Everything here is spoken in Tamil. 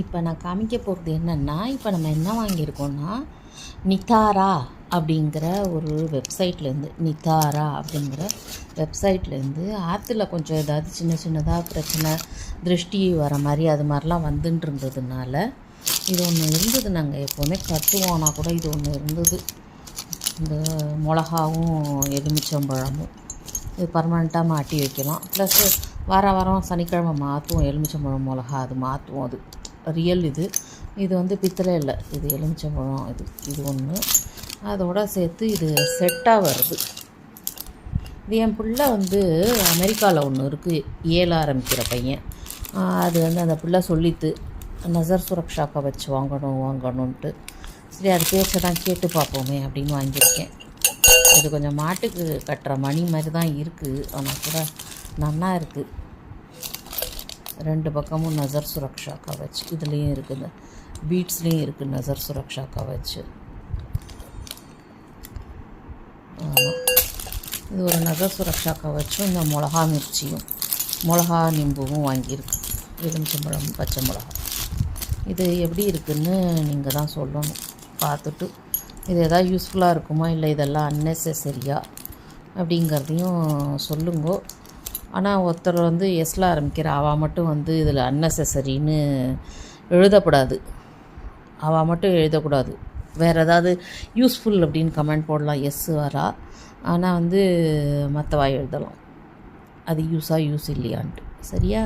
இப்போ நான் காமிக்க போகிறது என்னென்னா, இப்போ நம்ம என்ன வாங்கியிருக்கோன்னா, நிதாரா அப்படிங்கிற ஒரு வெப்சைட்லேருந்து ஆற்றுல கொஞ்சம் ஏதாவது சின்ன சின்னதாக பிரச்சனை, திருஷ்டி வர மாதிரி அது மாதிரிலாம் வந்துட்டு இருந்ததுனால இது ஒன்று இருந்தது. நாங்கள் எப்போவுமே கட்டுவோம்னா கூட இது ஒன்று இருந்தது. இந்த மிளகாவும் எலுமிச்சம்பழமும் இது பர்மனெண்ட்டாக மாட்டி வைக்கலாம். ப்ளஸ் வாரம் சனிக்கிழமை மாற்றுவோம். எலுமிச்சம்பழம் மிளகா அது மாற்றுவோம். அது ரியல். இது வந்து பித்தளை இல்லை, இது எலுமிச்சம்பழம். இது ஒன்று அதோடு சேர்த்து இது செட்டாக வருது. இது என் பிள்ளை வந்து அமெரிக்காவில் ஒன்று இருக்குது, 7 ஆரம்பிக்கிற பையன். அது வந்து அந்த பிள்ளை சொல்லித்து நசர் சுரக்ஷாக்கை வச்சு வாங்கணுன்ட்டு. சரி, அது பேச்சை தான் கேட்டு பார்ப்போமே அப்படின்னு வாங்கியிருக்கேன். இது கொஞ்சம் மாட்டுக்கு கட்டுற மணி மாதிரி தான் இருக்குது, ஆனால் கூட நல்லா இருக்குது. 2 பக்கமும் நசர் சுரக்ஷா கவச். இதுலேயும் இருக்குது, பீட்ஸ்லேயும் இருக்குது நசர் சுரக்ஷா கவச். இது ஒரு நசர் சுரக்ஷா கவச்சும் இந்த மிளகா மிர்ச்சியும் மிளகா நிம்புவும் வாங்கியிருக்கு. எலுமிச்சம்பழம், பச்சை மிளகா. இது எப்படி இருக்குதுன்னு நீங்கள் தான் சொல்லணும் பார்த்துட்டு. இது எதாவது யூஸ்ஃபுல்லாக இருக்குமா, இல்லை இதெல்லாம் அன்னெசரியா அப்படிங்கிறதையும் சொல்லுங்க. ஆனால் ஒருத்தர் வந்து எஸ்ல ஆரம்பிக்கிற அவள் மட்டும் வந்து இதில் அன்னெசரின்னு எழுதக்கூடாது. அவள் மட்டும் எழுதக்கூடாது. வேறு ஏதாவது யூஸ்ஃபுல் அப்படின்னு கமெண்ட் போடலாம், எஸ் வரா. ஆனால் வந்து மற்றவா எழுதலாம், அது யூஸ் இல்லையான்ட்டு. சரியா?